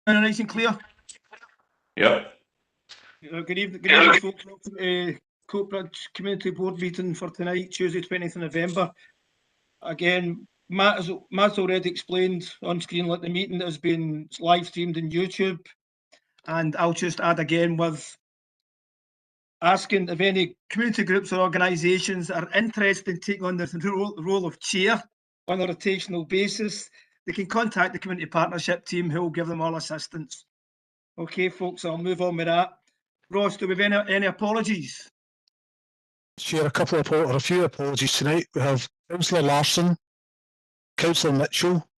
Nice and clear. Yep. Good evening, folks. Welcome to Coatbridge Community Board meeting for tonight, Tuesday, 20th of November. Again, Matt's already explained on screen that the meeting has been live streamed on YouTube, and I'll just add again with asking if any community groups or organisations are interested in taking on the role of chair on a rotational basis, they can contact the community partnership team, who will give them all assistance. Okay, folks, I'll move on with that. Ross, do we have any apologies? Chair, a few apologies tonight. We have Councillor Larson, Councillor Mitchell,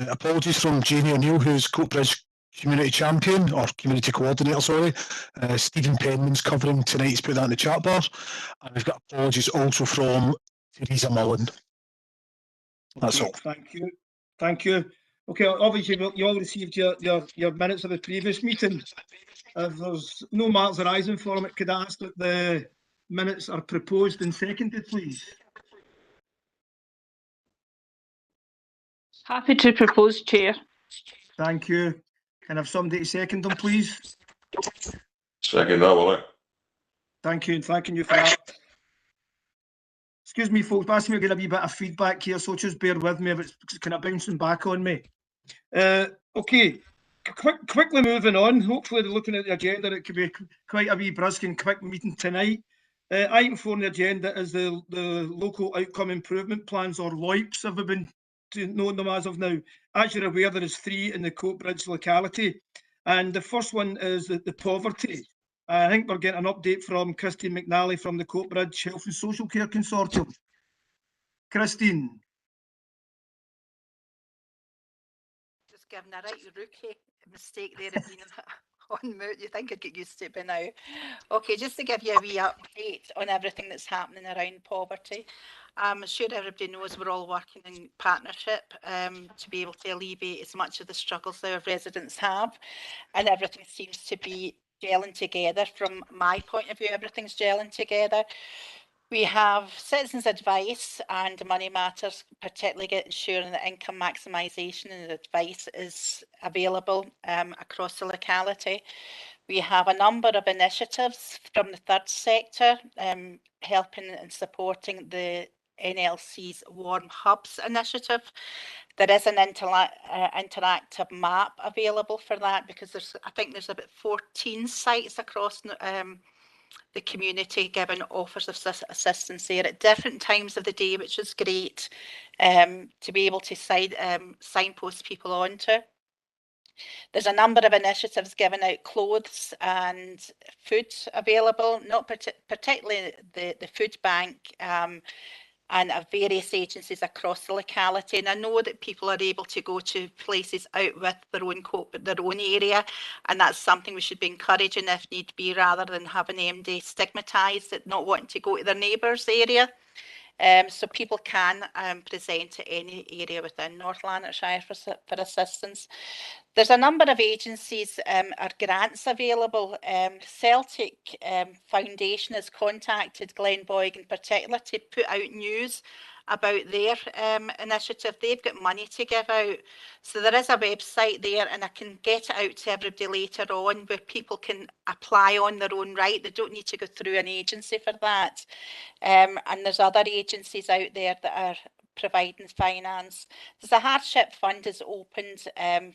apologies from Janie O'Neill, who's Coatbridge Community Champion, or Community Coordinator, sorry. Stephen Penman's covering tonight, he's put that in the chat bar. And we've got apologies also from Theresa Mullen. That's all. Thank you. Thank you. Okay, obviously you all received your minutes of the previous meeting. If there's no matters arising from it, could I ask that the minutes are proposed and seconded, please? Happy to propose, Chair. Thank you. Can I have somebody to second them, please? Second that, will I? Thank you, and thanking you for that. Excuse me, folks, but I seem to get a wee bit of feedback here, so just bear with me if it's kind of bouncing back on me. Okay, quickly moving on. Hopefully, looking at the agenda, it could be quite a wee brisk and quick meeting tonight. Item 4 on the agenda is the local outcome improvement plans, or LOIPs, have we been known them as of now. As you're aware, there is 3 in the Coatbridge locality, and the first one is the poverty. I think we're getting an update from Christine McNally from the Coatbridge Health and Social Care Consortium. Christine. Just giving a right rookie mistake there of being on mute. You think I'd get used to it by now. Okay, just to give you a wee update on everything that's happening around poverty. I'm sure everybody knows we're all working in partnership to be able to alleviate as much of the struggles that our residents have, and everything seems to be gelling together. From my point of view, everything's gelling together. We have citizens' advice and money matters, particularly ensuring that income maximisation and advice is available across the locality. We have a number of initiatives from the third sector helping and supporting the NLC's Warm Hubs initiative. There is an interactive map available for that, because I think there's about 14 sites across the community giving offers of assistance there at different times of the day, which is great to be able to signpost people onto. There's a number of initiatives giving out clothes and food available, not particularly the food bank, and various agencies across the locality. And I know that people are able to go to places out with their own area, and that's something we should be encouraging if need be, rather than having MD stigmatised at not wanting to go to their neighbour's area. So people can present to any area within North Lanarkshire for assistance. There's a number of agencies or grants available. Celtic Foundation has contacted Glenboig in particular to put out news about their initiative. They've got money to give out. So there is a website there, and I can get it out to everybody later on, where people can apply on their own right. They don't need to go through an agency for that. And there's other agencies out there that are providing finance. There's a hardship fund is opened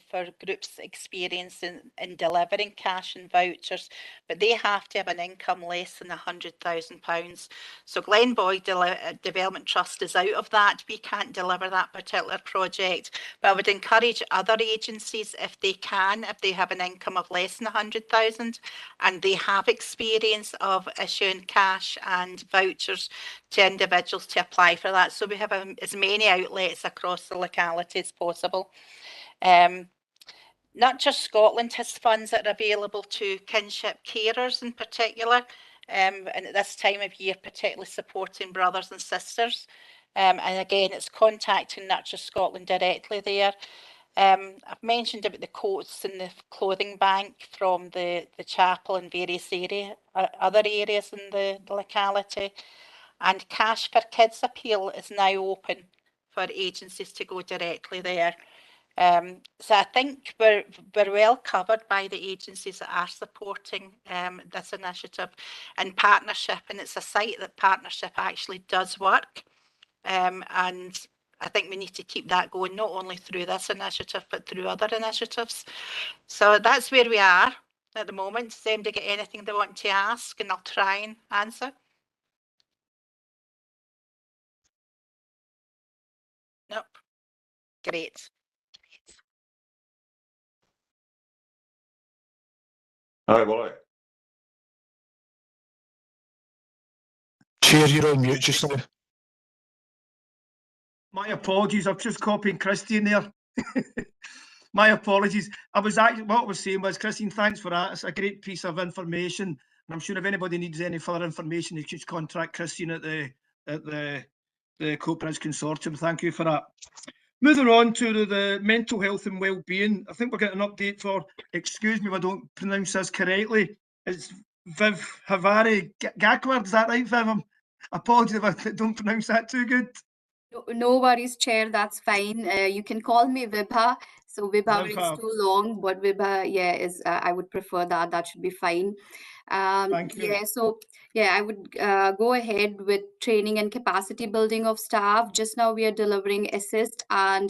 for groups experiencing in delivering cash and vouchers, but they have to have an income less than £100,000. So Glenboig Development Trust is out of that. We can't deliver that particular project, but I would encourage other agencies, if they can, if they have an income of less than 100,000 and they have experience of issuing cash and vouchers to individuals, to apply for that. So we have as many outlets across the locality as possible. Not just Scotland has funds that are available to kinship carers in particular, and at this time of year, particularly supporting brothers and sisters. And again, it's contacting Not Just Scotland directly there. I've mentioned about the coats and the clothing bank from the chapel and various other areas in the locality. And Cash for Kids appeal is now open for agencies to go directly there. So I think we're well covered by the agencies that are supporting this initiative and partnership, and it's a site that partnership actually does work. And I think we need to keep that going, not only through this initiative, but through other initiatives. So that's where we are at the moment. Does anybody get anything they want to ask? And I'll try and answer. Nope. Great. Aye, will I? Chair, you're on mute just now. My apologies, I've just copied Christine there. My apologies. What I was saying was, Christine, thanks for that. It's a great piece of information. And I'm sure if anybody needs any further information, they should contact Christine at the Coatbridge Consortium. Thank you for that. Moving on to the mental health and well-being. I think we're getting an update for, excuse me if I don't pronounce this correctly, it's Viv Havari Gakward. Is that right, Viv? Apologies if I don't pronounce that too good. No worries, Chair. That's fine. You can call me Vibha. So Vibha is too long, but Vibha, yeah, is I would prefer that. That should be fine. Thank you. Yeah, so yeah, I would go ahead with training and capacity building of staff. Just now we are delivering assist and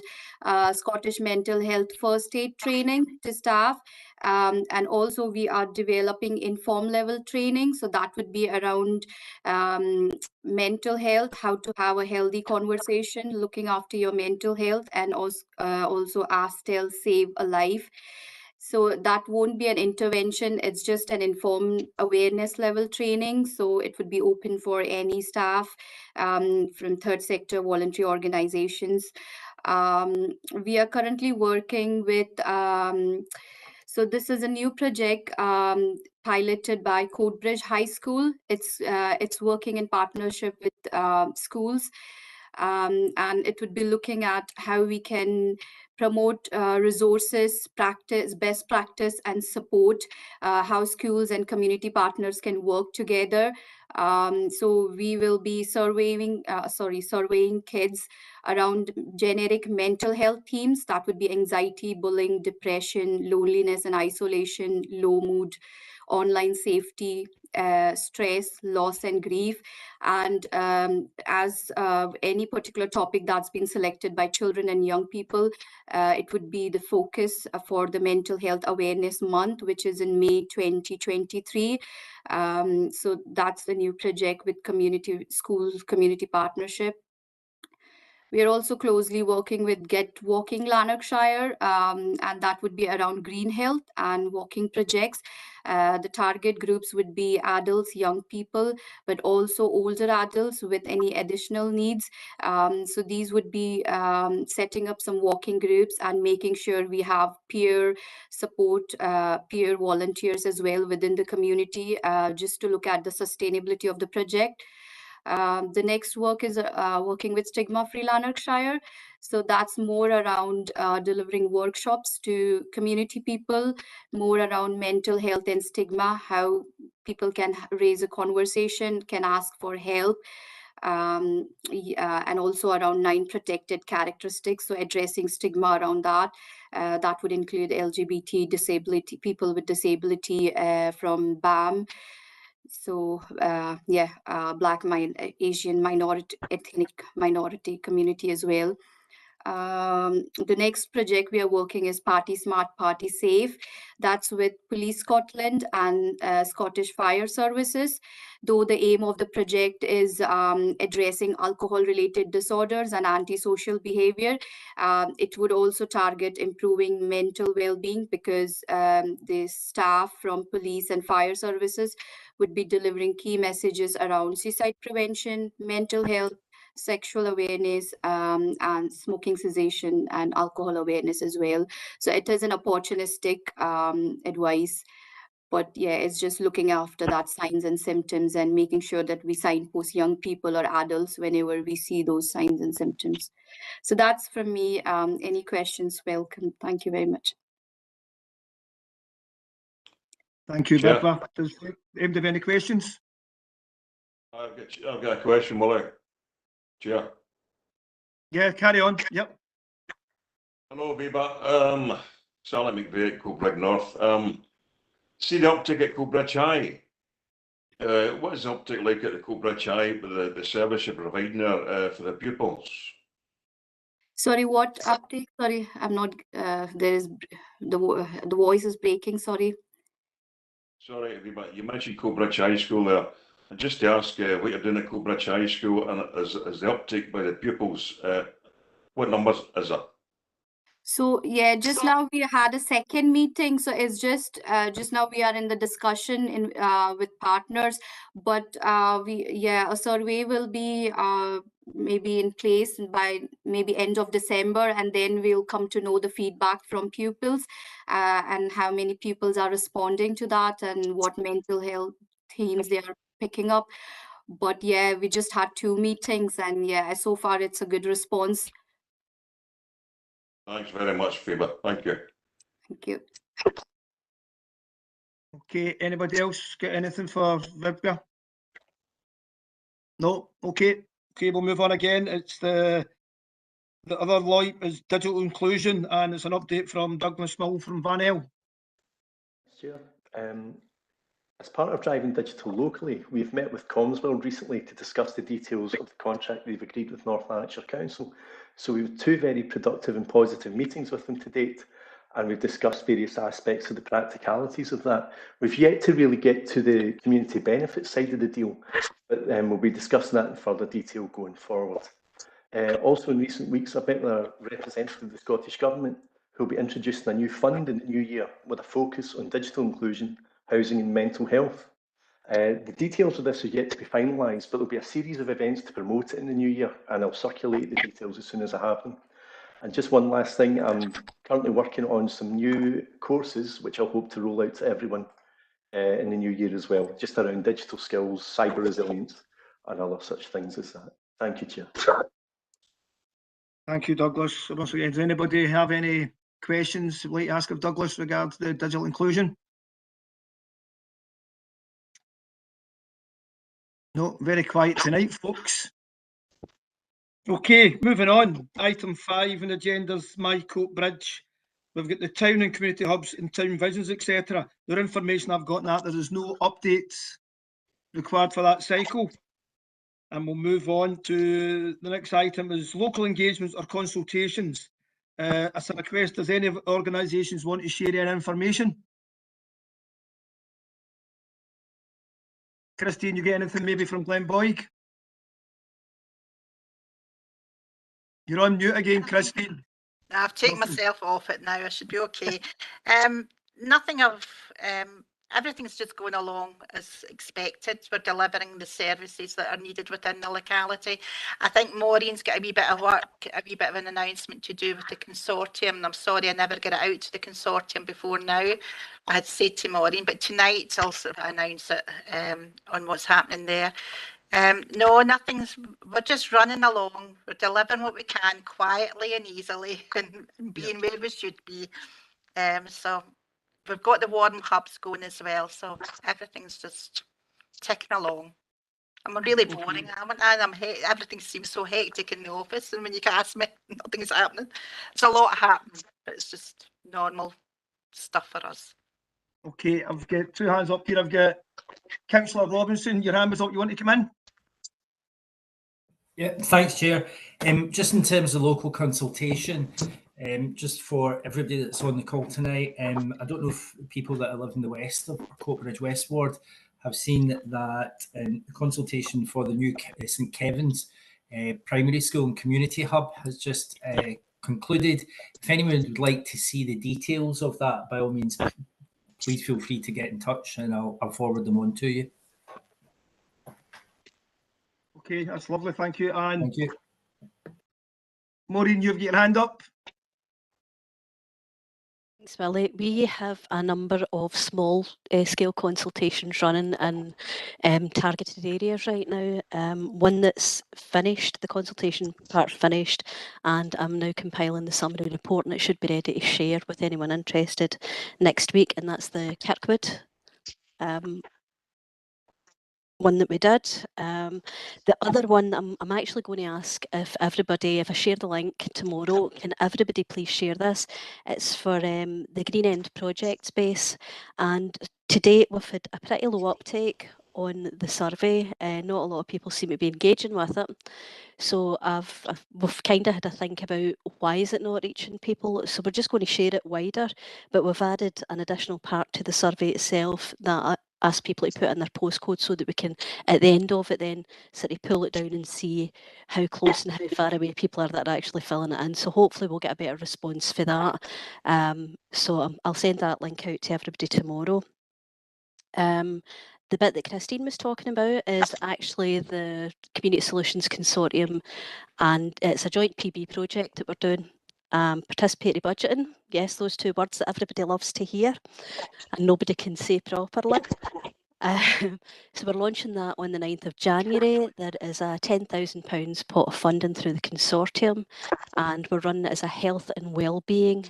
Scottish mental health first aid training to staff. And also we are developing inform level training. So that would be around mental health, how to have a healthy conversation, looking after your mental health, and also ask, tell, save a life. So that won't be an intervention. It's just an informed awareness level training. So it would be open for any staff from third sector voluntary organizations. We are currently working with so this is a new project piloted by Coatbridge High School. It's working in partnership with schools, and it would be looking at how we can promote resources, practice, best practice, and support how schools and community partners can work together. So we will be surveying kids around generic mental health themes. That would be anxiety, bullying, depression, loneliness and isolation, low mood, online safety, stress, loss and grief. And as any particular topic that's been selected by children and young people, it would be the focus for the Mental Health Awareness Month, which is in May 2023. So that's the new project with community schools, community partnership. We are also closely working with Get Walking Lanarkshire, and that would be around green health and walking projects. The target groups would be adults, young people, but also older adults with any additional needs. So these would be setting up some walking groups and making sure we have peer support, peer volunteers as well within the community, just to look at the sustainability of the project. The next work is working with Stigma Free Lanarkshire. So that's more around delivering workshops to community people, more around mental health and stigma, how people can raise a conversation, can ask for help, and also around 9 protected characteristics. So addressing stigma around that. That would include LGBT, disability, people with disability from BAM. So Black, Asian minority, ethnic minority community as well. The next project we are working is Party Smart, Party Safe. That's with Police Scotland and Scottish Fire Services. Though the aim of the project is addressing alcohol-related disorders and antisocial behavior, it would also target improving mental well-being, because the staff from police and fire services would be delivering key messages around suicide prevention, mental health, sexual awareness, and smoking cessation and alcohol awareness as well. So it is an opportunistic advice, but yeah, it's just looking after that signs and symptoms and making sure that we signpost young people or adults whenever we see those signs and symptoms. So that's from me. Any questions, welcome. Thank you very much. Thank you, Chair. Bippa. Does anybody have any questions? I've got a question, will I? Chair. Yeah, carry on. Yep. Hello, Viva. Sally McVeigh at Coatbridge North. See the uptick at Coatbridge High. What is the uptick like at the Coatbridge High with the service you're providing there for the pupils? Sorry, what uptake? Sorry, I'm not, there is, the voice is breaking, sorry. Sorry, Viva, you mentioned Coatbridge High School there. And just to ask what you're doing at Coatbridge High School and is the uptick by the pupils, what numbers is it? So yeah, just now we had a second meeting. So it's just now we are in the discussion in with partners, but a survey will be maybe in place by maybe end of December, and then we'll come to know the feedback from pupils and how many pupils are responding to that and what mental health themes they are picking up. But yeah, we just had 2 meetings, and yeah, so far it's a good response. Thanks very much, Viva. Thank you. Thank you. Okay, anybody else got anything for Vibka? No, okay. Okay, we'll move on again. It's the other light is digital inclusion, and it's an update from Douglas Mill from Van El. Sure. As part of driving digital locally, we've met with Comsworld recently to discuss the details of the contract we've agreed with North Lanarkshire Council. So we've had 2 very productive and positive meetings with them to date, and we've discussed various aspects of the practicalities of that. We've yet to really get to the community benefit side of the deal, but we'll be discussing that in further detail going forward. Also in recent weeks, I've met with a representative of the Scottish Government who will be introducing a new fund in the new year with a focus on digital inclusion, housing and mental health. The details of this are yet to be finalised, but there'll be a series of events to promote it in the new year, and I'll circulate the details as soon as I have them. And just one last thing, I'm currently working on some new courses, which I'll hope to roll out to everyone in the new year as well, just around digital skills, cyber resilience, and other such things as that. Thank you, Chair. Thank you, Douglas. Once again, does anybody have any questions you'd like to ask of Douglas regards the digital inclusion? No, very quiet tonight, folks. Okay, moving on. Item 5 on the agenda's My Coatbridge. We've got the town and community hubs and town visions, etc. The information I've got on that, there is no updates required for that cycle. And we'll move on to the next item is local engagements or consultations. As a request, does any organisations want to share their information? Christine, you get anything maybe from Glen Boig? You're on mute again, Christine. I've taken myself off it now. I should be okay. Nothing of everything's just going along as expected. We're delivering the services that are needed within the locality. I think Maureen's got a wee bit of work, a wee bit of an announcement to do with the consortium. And I'm sorry I never got it out to the consortium before now. I had said to Maureen, but tonight I'll sort of announce it on what's happening there. No, nothing's, we're just running along. We're delivering what we can quietly and easily and being where we should be. So we've got the warm hubs going as well. So everything's just ticking along. I'm really boring. Everything seems so hectic in the office. And when you can ask me, nothing's happening. There's a lot happening, but it's just normal stuff for us. Okay, I've got 2 hands up here. I've got Councillor Robinson. Your hand was up. You want to come in? Yeah, thanks, Chair. Just in terms of local consultation, just for everybody that's on the call tonight, I don't know if people that live in the west of Coatbridge West Ward have seen that the consultation for the new St Kevin's Primary School and Community Hub has just concluded. If anyone would like to see the details of that, by all means, please feel free to get in touch and I'll forward them on to you. Okay, that's lovely. Thank you. And Thank you. Maureen, you've got your hand up. Thanks, Willie. We have a number of small scale consultations running in targeted areas right now. One that's finished, the consultation part finished, and I'm now compiling the summary report, and it should be ready to share with anyone interested next week, and that's the Kirkwood one that we did. The other one, I'm actually going to ask if everybody, if I share the link tomorrow, can everybody please share this? It's for the Green End project space, and to date we've had a pretty low uptake on the survey. Not a lot of people seem to be engaging with it. So we've kind of had to think about why is it not reaching people. So we're just going to share it wider, but we've added an additional part to the survey itself that ask people to put in their postcode so that we can, at the end of it, then sort of pull it down and see how close and how far away people are that are actually filling it in. So hopefully we'll get a better response for that. So I'll send that link out to everybody tomorrow. The bit that Christine was talking about is actually the Community Solutions Consortium, and it's a joint PB project that we're doing. Participatory budgeting, yes, those two words that everybody loves to hear and nobody can say properly. So we're launching that on the 9th of January. There is a £10,000 pot of funding through the consortium, and we're running it as a health and wellbeing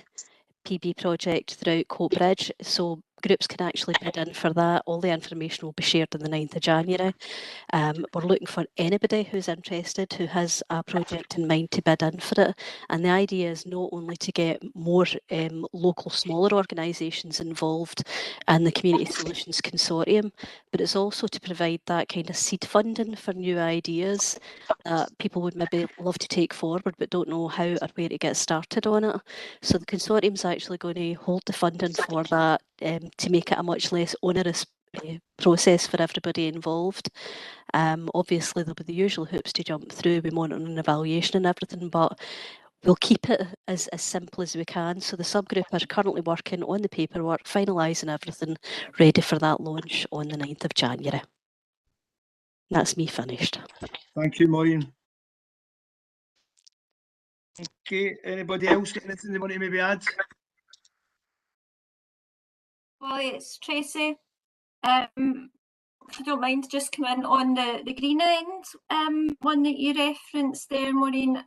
PB project throughout Coatbridge. So groups can actually bid in for that. All the information will be shared on the 9th of January. We're looking for anybody who's interested, who has a project in mind to bid in for it. And the idea is not only to get more local, smaller organisations involved in the Community Solutions Consortium, but it's also to provide that kind of seed funding for new ideas that people would maybe love to take forward but don't know how or where to get started on it. So the consortium's actually going to hold the funding for that to make it a much less onerous process for everybody involved. Obviously there'll be the usual hoops to jump through with monitoring and evaluation and everything, but we'll keep it as simple as we can. So the subgroup are currently working on the paperwork, finalising everything, ready for that launch on the 9th of January. That's me finished. Thank you, Maureen. Okay, anybody else got anything they want to maybe add? Well, it's Tracy. If you don't mind, just come in on the Green End one that you referenced there, Maureen.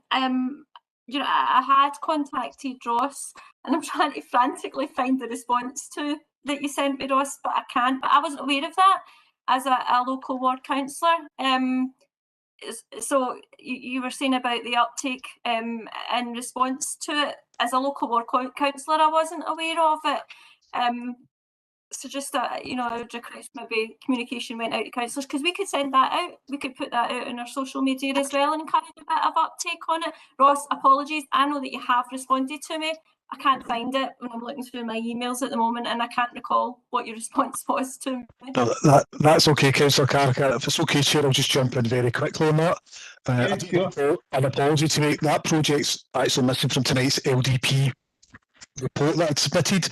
You know, I had contacted Ross, and I'm trying to frantically find the response to that you sent me, Ross, but I can't. But I wasn't aware of that as a local ward councillor. So you were saying about the uptake in response to it. As a local ward councillor, I wasn't aware of it. So just that, you know, I would request maybe communication went out to councillors, because we could send that out. We could put that out on our social media as well and encourage a bit of uptake on it. Ross, apologies. I know that you have responded to me. I can't find it when I'm looking through my emails at the moment, and I can't recall what your response was to me. No, that's okay, Councillor Carricker. If it's okay, Chair, I'll just jump in very quickly on that. I do sure. have an apology to make. That project's actually missing from tonight's LDP report that I'd submitted,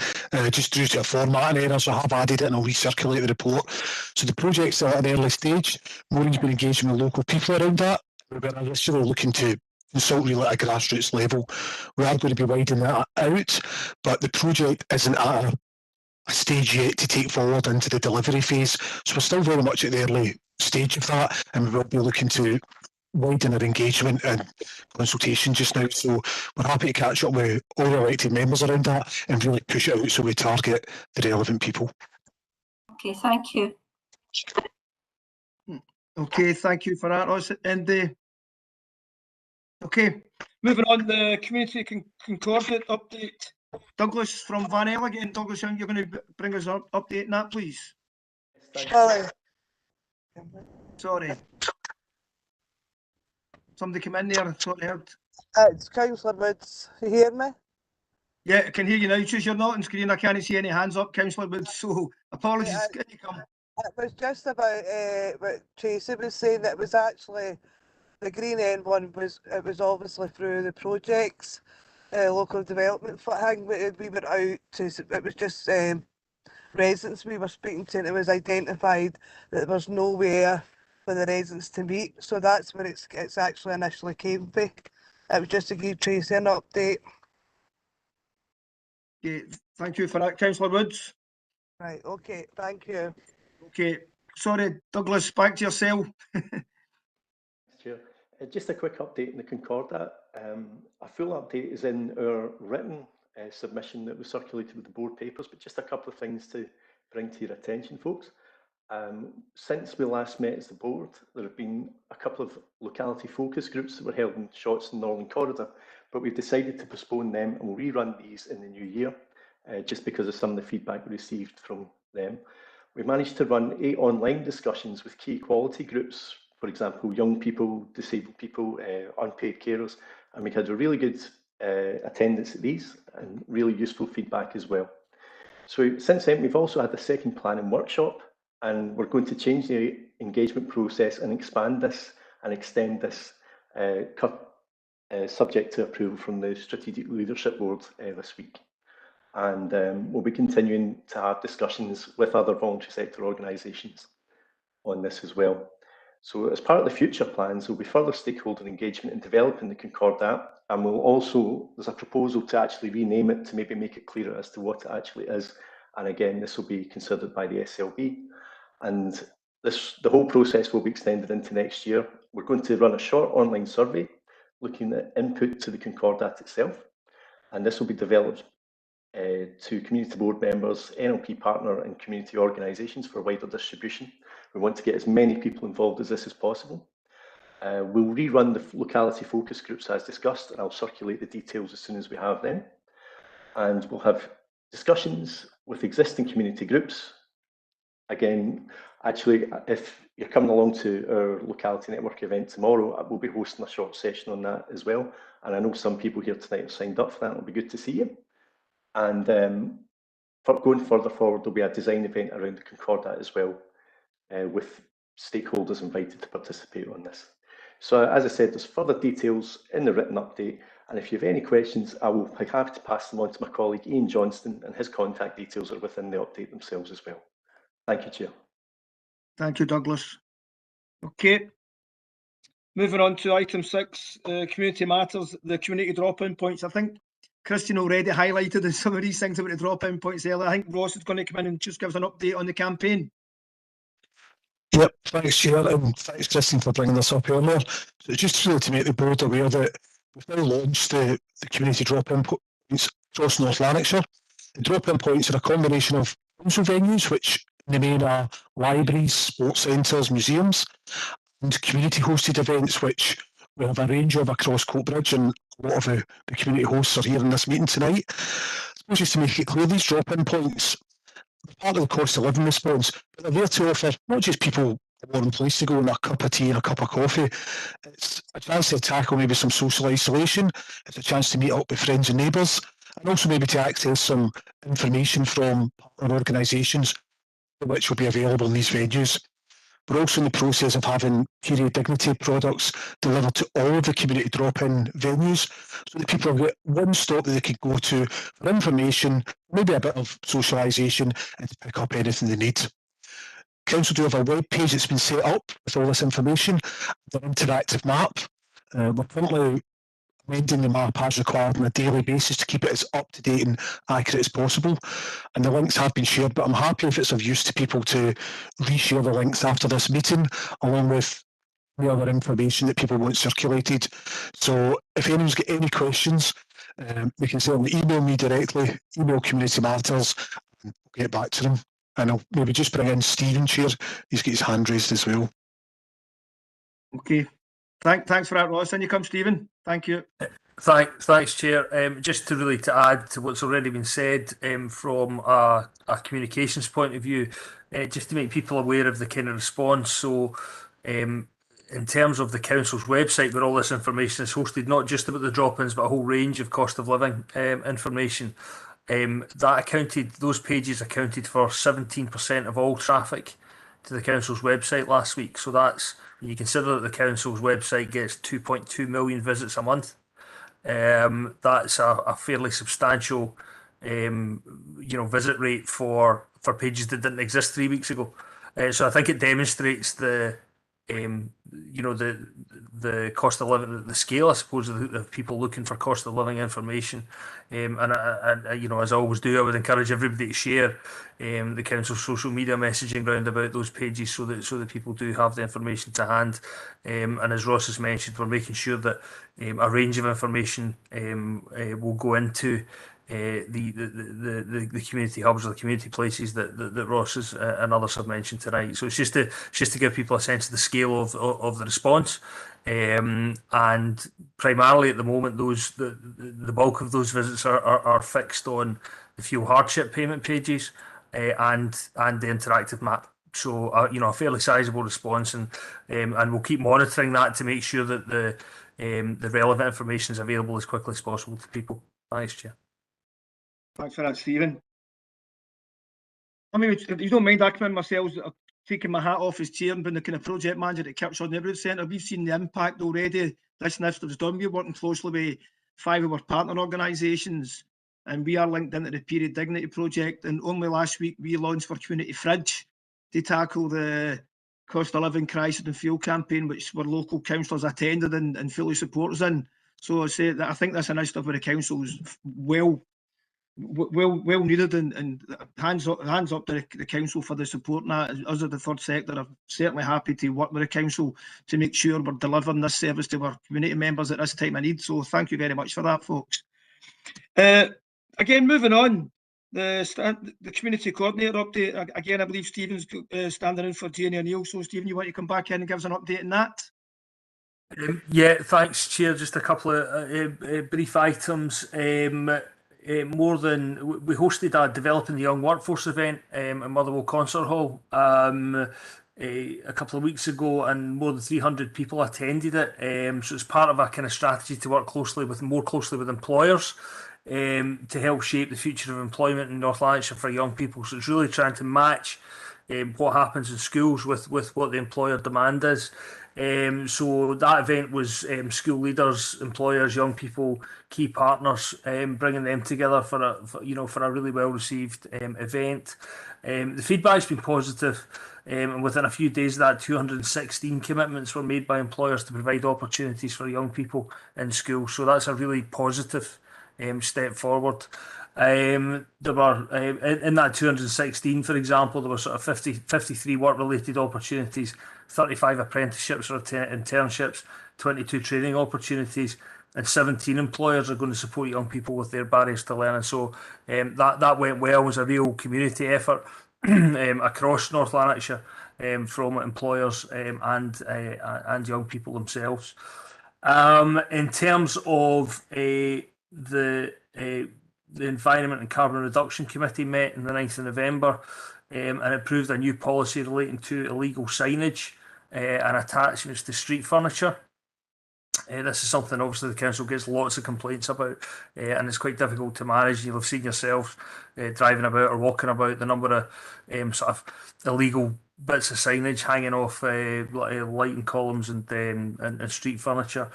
just due to a formatting error, so I have added it and I'll recirculate the report. So the project's at an early stage. Maureen's been engaging with local people around that. We're initially looking to consult really at a grassroots level. We are going to be widening that out, but the project isn't at a stage yet to take forward into the delivery phase. So we're still very much at the early stage of that, and we will be looking to widen our engagement and consultation just now. So we're happy to catch up with all the elected members around that and really push it out so we target the relevant people. Okay, thank you. Okay, thank you for that, Ross. And okay, moving on, the community concordant update. Douglas from Van El again. Douglas, you're going to bring us up update on that, please. Sorry. Somebody come in there. Sorry, heard. It's Councillor Woods. You hear me? Yeah, I can hear you now. Just you're not on screen. I can't see any hands up, Councillor Woods. So apologies. It was just about what Tracy was saying. That was actually the Green End one. It was obviously through the projects, local development thing. We were out to. It was just residents we were speaking to, and it was identified that there was nowhere for the residents to meet. So that's where it's actually initially came from. It was just to give Tracy an update. Okay, thank you for that, Councillor Woods. Right, okay, thank you. Okay, sorry, Douglas, back to yourself. Chair. Just a quick update on the Concordat. A full update is in our written submission that was circulated with the board papers, but just a couple of things to bring to your attention, folks. Since we last met as the board, there have been a couple of locality focus groups that were held in Shotts and Northern Corridor, but we've decided to postpone them and we'll rerun these in the new year, just because of some of the feedback we received from them. We managed to run 8 online discussions with key equality groups, for example, young people, disabled people, unpaid carers, and we had a really good attendance at these and really useful feedback as well. So since then, we've also had the second planning workshop, and we're going to change the engagement process and expand this and extend this subject to approval from the Strategic Leadership Board this week. And we'll be continuing to have discussions with other voluntary sector organisations on this as well. So as part of the future plans, there'll be further stakeholder engagement in developing the Concord app, and we'll also, there's a proposal to actually rename it to maybe make it clearer as to what it actually is. And again, this will be considered by the SLB. And the whole process will be extended into next year. We're going to run a short online survey looking at input to the Concord app itself. And this will be developed to community board members, NLP partner and community organisations for wider distribution. We want to get as many people involved as this as possible. We'll rerun the locality focus groups as discussed, and I'll circulate the details as soon as we have them. And we'll have discussions with existing community groups. Again, actually, if you're coming along to our locality network event tomorrow, we'll be hosting a short session on that as well. And I know some people here tonight have signed up for that. It'll be good to see you. And for going further forward, there'll be a design event around the Concordat as well, with stakeholders invited to participate on this. So as I said, there's further details in the written update. And if you have any questions, I will be happy to pass them on to my colleague Ian Johnston, and his contact details are within the update themselves as well. Thank you, Chair. Thank you, Douglas. Okay. Moving on to item 6, community matters, the community drop-in points. I think Christian already highlighted some of these things about the drop-in points earlier. I think Ross is going to come in and just give us an update on the campaign. Yep, thanks, Chair, and thanks, Christian, for bringing this up earlier. So just really to make the board aware that we've now launched the community drop-in points across North Lanarkshire. The drop-in points are a combination of council venues, which in the main are libraries, sports centres, museums, and community-hosted events, which we have a range of across Coatbridge, and a lot of the community hosts are here in this meeting tonight. I suppose just to make it clear, these drop-in points are part of the cost of living response, but they're there to offer not just people a warm place to go and a cup of tea and a cup of coffee. It's a chance to tackle maybe some social isolation. It's a chance to meet up with friends and neighbours, and also maybe to access some information from partner organisations which will be available in these venues. We're also in the process of having period dignity products delivered to all of the community drop-in venues, so that people have got one stop that they can go to for information, maybe a bit of socialisation, and to pick up anything they need. Council do have a web page that's been set up with all this information, an interactive map. We're currently amending the map as required on a daily basis to keep it as up to date and accurate as possible. And the links have been shared, but I'm happy if it's of use to people to reshare the links after this meeting, along with the other information that people want circulated. So if anyone's got any questions, they can certainly email me directly, email Community Matters, and we'll get back to them. And I'll maybe just bring in Stephen, Chair. He's got his hand raised as well. Okay. Thanks for that, Ross. And you come, Stephen. Thank you. Thanks, Chair. Just to add to what's already been said from a communications point of view, just to make people aware of the kind of response. So, in terms of the council's website, where all this information is hosted, not just about the drop-ins, but a whole range of cost of living information. Those pages accounted for 17% of all traffic to the council's website last week. So that's, when you consider that the council's website gets 2.2 million visits a month, that's a fairly substantial visit rate for pages that didn't exist 3 weeks ago. So I think it demonstrates the cost of living, the scale, I suppose, of people looking for cost of living information. And as I always do, I would encourage everybody to share the council's social media messaging round about those pages, so that people do have the information to hand. And as Ross has mentioned, we're making sure that a range of information will go into the community hubs or the community places that Ross and others have mentioned tonight. So it's just to give people a sense of the scale of the response. And primarily at the moment, the bulk of those visits are fixed on the fuel hardship payment pages and the interactive map. So a fairly sizable response, and we'll keep monitoring that to make sure that the relevant information is available as quickly as possible to people. Thanks, Chair. Thanks for that, Stephen. I mean, if you don't mind, I come in myself, taking my hat off as chair and being the kind of project manager at Kirkshire Neighbourhood Centre. We've seen the impact already this initiative's done. We're working closely with 5 of our partner organisations, and we are linked into the Period Dignity project. And only last week we launched for Community Fridge to tackle the cost of living crisis and fuel campaign, which our local councillors attended and fully support us in. So I say that I think this initiative with the council is well needed, and hands up to the council for the support. And that, us as the third sector, are certainly happy to work with the council to make sure we're delivering this service to our community members at this time of need. So thank you very much for that, folks. Again, moving on, the community coordinator update. Again, I believe Stephen's standing in for Janie O'Neill. So Stephen, you want to come back in and give us an update on that? Yeah, thanks, Chair. Just a couple of brief items. We hosted a Developing the Young Workforce event at Motherwell Concert Hall a couple of weeks ago, and more than 300 people attended it. So it's part of a kind of strategy to work more closely with employers to help shape the future of employment in North Lanarkshire for young people. So it's really trying to match what happens in schools with what the employer demand is. So that event was school leaders, employers, young people, key partners, bringing them together for a really well received event. The feedback's been positive, and within a few days of that, 216 commitments were made by employers to provide opportunities for young people in school. So that's a really positive step forward. There were in that 216, for example, there were sort of 53 work-related opportunities, 35 apprenticeships or internships, 22 training opportunities, and 17 employers are going to support young people with their barriers to learning. So that went well. It was a real community effort across North Lanarkshire from employers and young people themselves. In terms of the Environment and Carbon Reduction Committee met on the 9th of November and approved a new policy relating to illegal signage and attachments to street furniture. This is something obviously the council gets lots of complaints about, and it's quite difficult to manage. You'll have seen yourself driving about or walking about the number of sort of illegal bits of signage hanging off lighting columns and street furniture.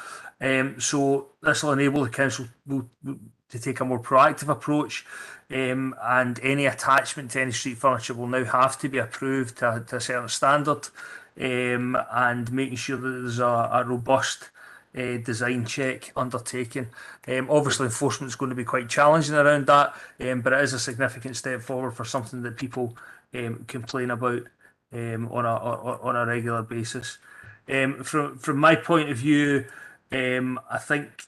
So this will enable the council to take a more proactive approach, and any attachment to any street furniture will now have to be approved to a certain standard, and making sure that there's a robust design check undertaken. Obviously enforcement is going to be quite challenging around that, but it is a significant step forward for something that people complain about on a regular basis. From my point of view, I think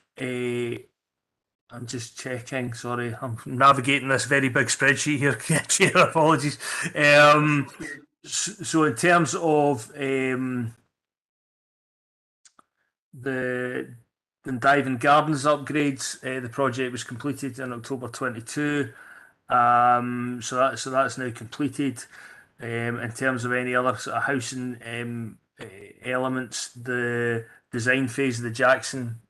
I'm just checking, sorry, I'm navigating this very big spreadsheet here, Chair, apologies. So in terms of the Dive Gardens upgrades, the project was completed in October 22. So that's now completed. In terms of any other sort of housing elements, the design phase of the Jackson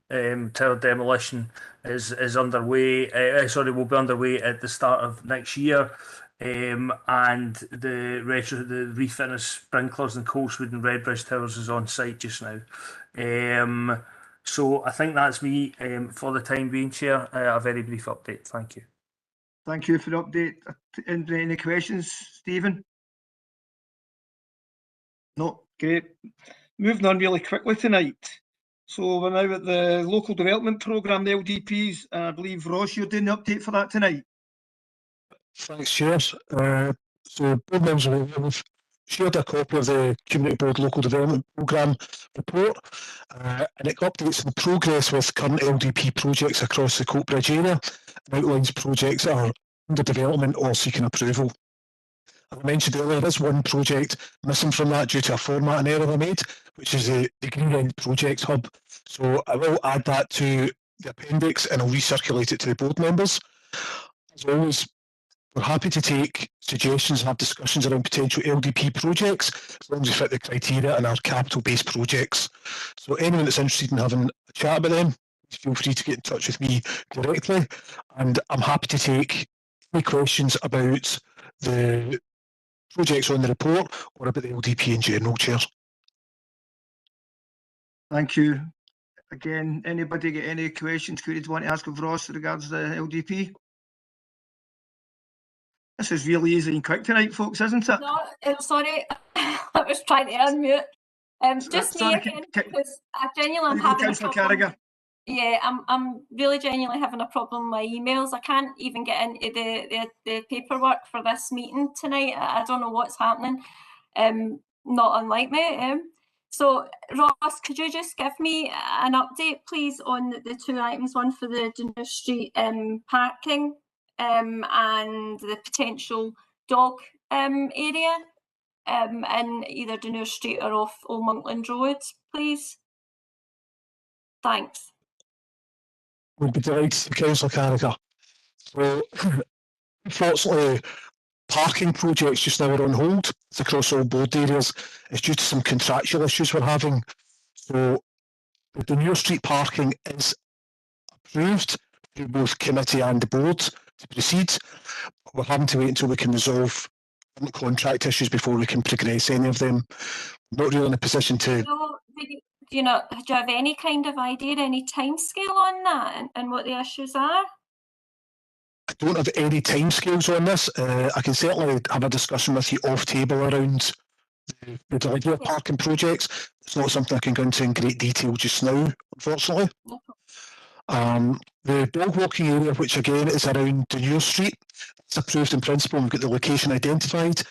tower demolition is underway. Will be underway at the start of next year. And the refit of sprinklers in Coleswood and Redbridge towers is on site just now. So I think that's me for the time being, Chair. A very brief update. Thank you. Thank you for the update. Any questions, Stephen? No, great. Moving on really quickly tonight. So we're now at the local development programme, the LDPs. I believe, Ross, you're doing the update for that tonight. Thanks, Chair. So board members, we've shared a copy of the Community Board Local Development Programme report, and it updates the progress with current LDP projects across the Coatbridge area. and outlines projects that are under development or seeking approval. As I mentioned earlier, there is one project missing from that due to a formatting error I made, which is the Green End Project Hub. So I will add that to the appendix and I'll recirculate it to the board members. As always, we're happy to take suggestions and have discussions around potential LDP projects, as long as they fit the criteria and are capital-based projects. So anyone that's interested in having a chat about them, feel free to get in touch with me directly, and I'm happy to take any questions about the projects on the report or about the LDP in general, Chair. Thank you. Again, anybody get any questions queries want to ask of Ross regards the LDP? This is really easy and quick tonight, folks, isn't it? No, sorry, I was trying to unmute. Just me sorry, again, because I genuinely am There you go, having a Councillor problem. Carragher. Yeah, I'm really genuinely having a problem with my emails. I can't even get into the paperwork for this meeting tonight. I don't know what's happening. Not unlike me. So Ross, could you just give me an update, please, on the two items, one for the Dunure Street parking and the potential dog area in either Dunure Street or off Old Monkland Road, please? Thanks. Would be delighted, Councillor Carragher. So, unfortunately, parking projects just now are on hold. It's across all board areas. It's due to some contractual issues we're having. So the Dunure Street parking is approved through both committee and the board to proceed. We're having to wait until we can resolve contract issues before we can progress any of them. Not really in a position to. So, do you have any kind of idea, any timescale on that, and what the issues are? I don't have any timescales on this. I can certainly have a discussion with you off table around the delivery of parking projects. It's not something I can go into in great detail just now, unfortunately. The dog walking area, which again is around Dunure Street, it's approved in principle. We've got the location identified.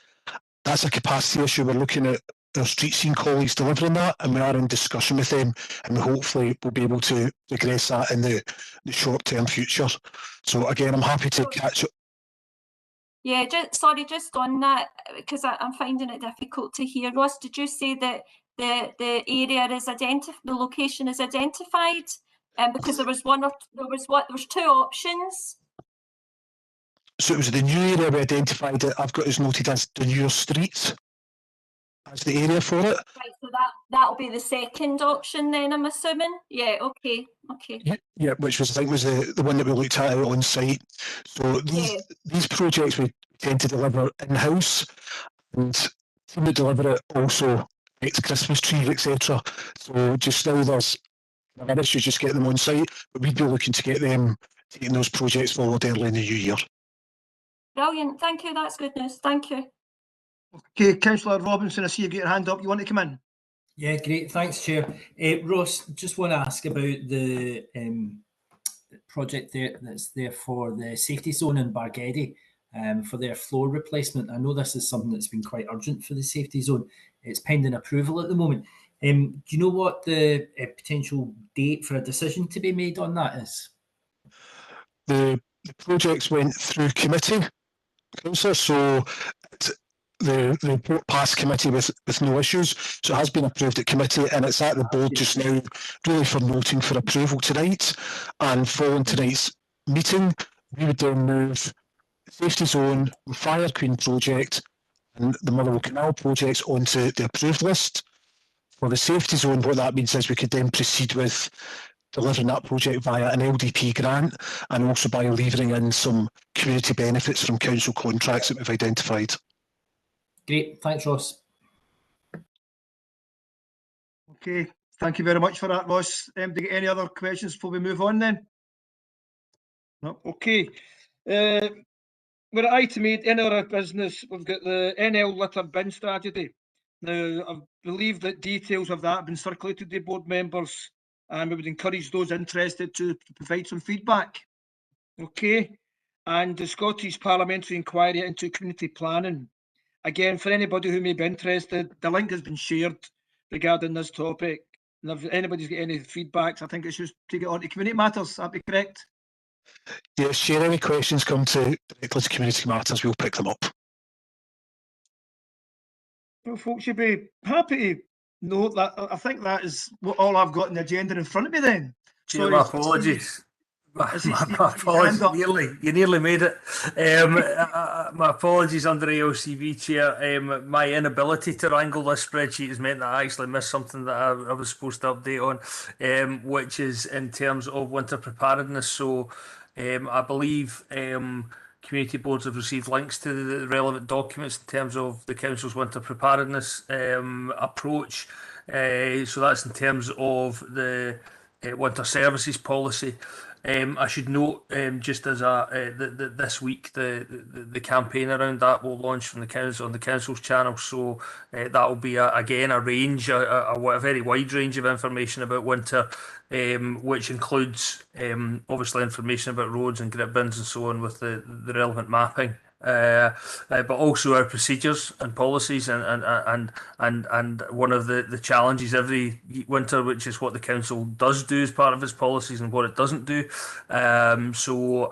That's a capacity issue. We're looking at our street scene colleagues delivering that, and we are in discussion with them, and hopefully we'll be able to address that in the short-term future. So again, I'm happy to catch up. Yeah, just on that, because I'm finding it difficult to hear. Ross, did you say that the area is identified, the location is identified? Because there was two options. So it was the new area we identified that I've got as noted as Dunure Street as the area for it. Right, so that'll be the second option then, I'm assuming. Yeah, okay. Yeah, which was, I think, was the one that we looked at on site. So these projects we tend to deliver in-house, and team that deliver it also makes Christmas trees, etc. So just now there's an issue just getting them on site, but we'd be looking to get them taking those projects forward early in the new year. Brilliant, thank you, that's good news, thank you. Okay, Councillor Robinson, I see you've got your hand up. You want to come in? Yeah, great. Thanks, Chair. Ross, just want to ask about the project that's there for the safety zone in Bargedy for their floor replacement. I know this is something that's been quite urgent for the safety zone. It's pending approval at the moment. Do you know what the potential date for a decision to be made on that is? The projects went through committee, Councillor, so the report passed committee with no issues, so it has been approved at committee and it's at the board just now, really for noting for approval tonight. And following tonight's meeting, we would then move the safety zone, the Fire Queen project and the Motherwell Canal projects onto the approved list. For the safety zone, what that means is we could then proceed with delivering that project via an LDP grant and also by levering in some community benefits from council contracts that we've identified. Great, thanks, Ross. Okay, thank you very much for that, Ross. Do you get any other questions before we move on then? No, okay. We're at item 8, any other business. We've got the NL litter bin strategy. Now, I believe that details of that have been circulated to board members, and we would encourage those interested to provide some feedback. Okay, and the Scottish Parliamentary Inquiry into Community Planning. Again, for anybody who may be interested, the link has been shared regarding this topic. And if anybody's got any feedbacks, I think it's just take it on to Community Matters. That'd be correct. Yes, Chair, any questions come to directly to Community Matters, we'll pick them up. Well, folks, you'd be happy to note that. I think that is what all I've got in the agenda in front of me then. Chair, Sorry, my Steve. apologies. I see Steve My with his hand apologies. up. You nearly made it. My apologies under ALCB, Chair. My inability to wrangle this spreadsheet has meant that I actually missed something that I was supposed to update on, which is in terms of winter preparedness. So I believe community boards have received links to the relevant documents in terms of the Council's winter preparedness approach. So that's in terms of the winter services policy. I should note, just as this week, the campaign around that will launch from the council on the council's channel. So that will be again a range, a very wide range of information about winter, which includes obviously information about roads and grit bins and so on with the relevant mapping. But also our procedures and policies, and one of the challenges every winter, which is what the council does do as part of its policies and what it doesn't do. Also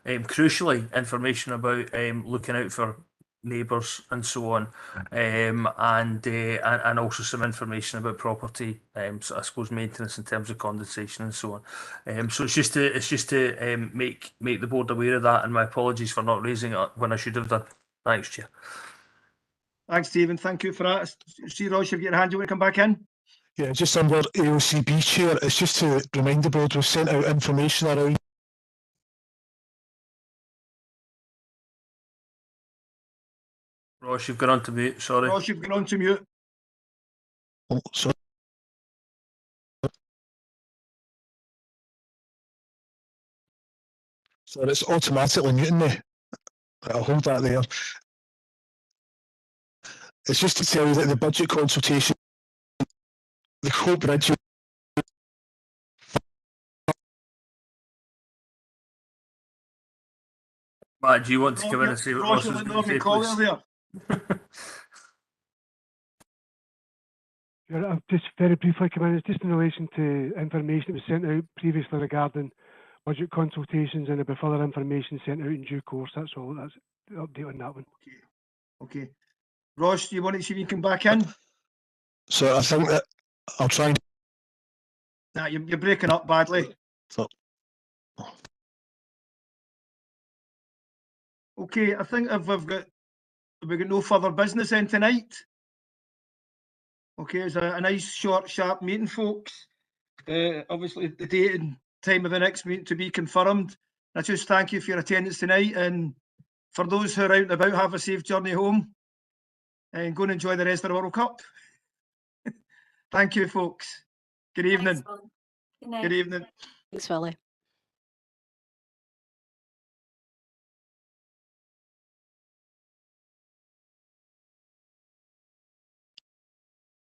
crucially, information about looking out for neighbours and so on, and also some information about property, so I suppose maintenance in terms of condensation and so on. So it's just to make the board aware of that, and my apologies for not raising it when I should have done. Thanks, Chair. Thanks, Stephen. Thank you for that. See, Ross, you've got your hand. You want to come back in? Yeah, just under AOCB, Chair, it's just to remind the board we've sent out information around. Ross, you've gone on to mute, sorry. Ross, you've gone on to mute. Oh, sorry. So it's automatically muting me. I'll hold that there. It's just to tell you that the budget consultation, the Coatbridge. Matt, do you want to come in and say what Ross was going to say, please? I'll just very briefly come in. It's just in relation to information that was sent out previously regarding budget consultations, and there'll be further information sent out in due course. That's all. That's the update on that one. Okay. Ross, do you want to see if you can come back in? So I think that I'll try and... Nah, you're breaking up badly. So... Okay, I think if we've got no further business in tonight. Okay, it's a nice, short, sharp meeting, folks. Obviously, the date and time of the next meeting to be confirmed. I just thank you for your attendance tonight, and for those who are out and about, have a safe journey home and go and enjoy the rest of the World Cup. Thank you, folks. Good evening. Good night. Good evening. Thanks, Willie.